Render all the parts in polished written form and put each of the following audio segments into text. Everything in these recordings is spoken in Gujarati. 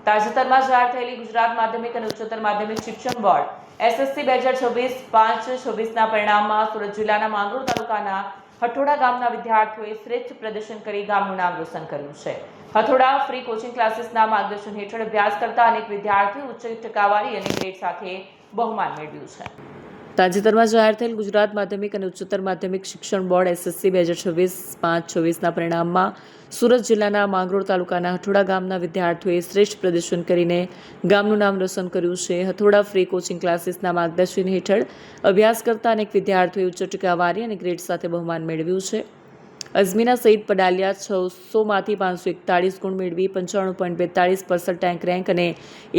તાજેતરમાં જાહેર થયેલી ગુજરાત માધ્યમિક અને ઉચ્ચતર માધ્યમિક શિક્ષણ બોર્ડ એસએસસી 2024-5-26ના પરિણામમાં સુરત જિલ્લાના માંગરોળ તાલુકાના હઠોડા ગામના વિદ્યાર્થીઓએ શ્રેષ્ઠ પ્રદર્શન કરી ગામનું નામ રોશન કર્યું છે। હથોડા ફ્રી કોચિંગ ક્લાસીસના માર્ગદર્શન હેઠળ અભ્યાસ કરતા અનેક વિદ્યાર્થીઓ ઉચ્ચ ટકાવારી અને ગ્રેડ સાથે બહુમાન મેળવ્યું છે। તાજેતરમાં જાહેર થયેલ ગુજરાત માધ્યમિક અને ઉચ્ચતર માધ્યમિક શિક્ષણ બોર્ડ એસએસસી 2024-5-26ના પરિણામમાં સુરત જિલ્લાના માંગરોળ તાલુકાના હઠોડા ગામના વિદ્યાર્થીઓએ શ્રેષ્ઠ પ્રદર્શન કરીને ગામનું નામ રોશન કર્યું છે। હથોડા ફ્રી કોચિંગ ક્લાસીસના માર્ગદર્શન હેઠળ અભ્યાસ કરતા અનેક વિદ્યાર્થીઓએ ઉચ્ચ ટકાવારી અને ગ્રેડ સાથે બહુમાન મેળવ્યું છે। અઝમીના સઈદ પડાલિયા 600માંથી 541 ગુણ મેળવી 95.42% રેન્ક અને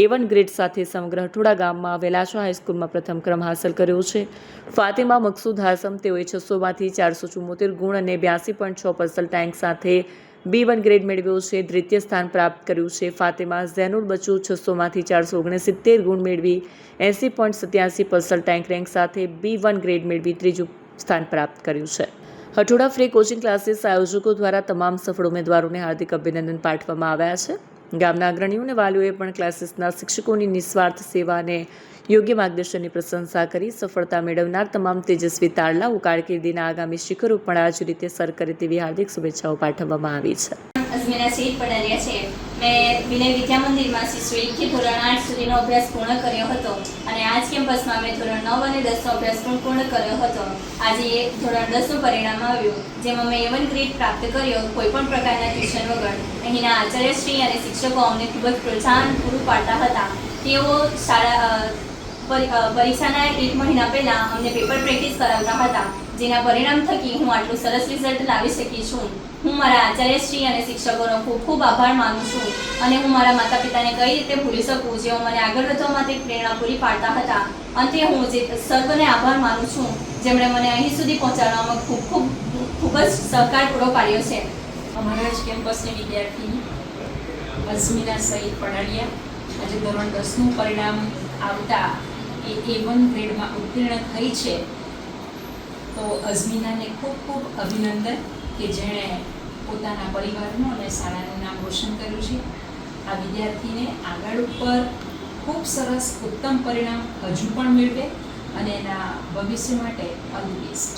A1 ગ્રેડ સાથે સમગ્ર હઠોડા ગામમાં વેલાશા હાઈસ્કૂલમાં પ્રથમ ક્રમ હાંસલ કર્યો છે। ફાતિમા મકસૂદ હાસમ તેઓએ 600માંથી 474 ગુણ અને 82.6% રેન્ક સાથે B1 ગ્રેડ મેળવ્યો છે। દ્વિતીય સ્થાન પ્રાપ્ત કર્યું છે। ફાતિમા ઝૈનુલ બચુ 600માંથી 469 ગુણ મેળવી 80.87% રેન્ક સાથે B1 ગ્રેડ મેળવી ત્રીજું સ્થાન પ્રાપ્ત કર્યું છે। હઠોડા ફ્રી કોચિંગ ક્લાસીસ આયોજકો દ્વારા તમામ સફળ ઉમેદવારોને હાર્દિક અભિનંદન પાઠવવામાં આવ્યા છે। ગામના અગ્રણીઓ અને વાલીઓએ પણ ક્લાસીસના શિક્ષકોની નિસ્વાર્થ સેવા અને યોગ્ય માર્ગદર્શનની પ્રશંસા કરી સફળતા મેળવનાર તમામ તેજસ્વી તારલાઓ કારકિર્દીના આગામી શિખરો પણ આ જ રીતે સર કરે તેવી હાર્દિક શુભેચ્છાઓ પાઠવવામાં આવી છે। અઝમીના સઈદ પડાલિયા છે। મેં વિનય વિદ્યા મંદિરમાં શિશુ 1થી ધોરણ 8 સુધીનો અભ્યાસ પૂર્ણ કર્યો હતો અને આજ કેમ્પસમાં મેં ધોરણ 9 અને 10નો અભ્યાસ પણ પૂર્ણ કર્યો હતો। આજે ધોરણ 10નું પરિણામ આવ્યું, જેમાં મેં A1 ગ્રેડ પ્રાપ્ત કર્યો કોઈપણ પ્રકારના ટ્યુશન વગર। અહીંના આચાર્યશ્રી અને શિક્ષકો અમને ખૂબ જ પ્રોત્સાહન પૂરું પાડતા હતા। તેઓ પરીક્ષાના 1 મહિના પહેલાં અમને પેપર પ્રેક્ટિસ કરાવતા હતા, જેના પરિણામ થકી હું આટલું સરસ રિઝલ્ટ લાવી શકી છું। હું મારા આચાર્યશ્રી અને શિક્ષકોનો ખૂબ ખૂબ આભાર માનું છું અને હું મારા માતા પિતાને કઈ રીતે ભૂલી શકું, જેઓ મને આગળ વધવા માટે પ્રેરણા પૂરી પાડતા હતા। અંતે હું સર્વને આભાર માનું છું, જેમણે મને અહીં સુધી પહોંચાડવામાં ખૂબ જ સહકાર પૂરો પાડ્યો છે। અમારા જ કેમ્પસની વિદ્યાર્થી અઝમીના સઈદ પડાલિયા આજે ધોરણ 10નું પરિણામ આવતા એ A1 ગ્રેડમાં ઉત્તીર્ણ થઈ છે। તો અઝમીનાને ખૂબ ખૂબ અભિનંદન કે જેણે પોતાના પરિવારનું અને શાળાનું નામ રોશન કર્યું છે। આ વિદ્યાર્થીને આગળ ઉપર ખૂબ સરસ ઉત્તમ પરિણામ હજુ પણ મેળવે અને એના ભવિષ્ય માટે ઓલ ધ બેસ્ટ।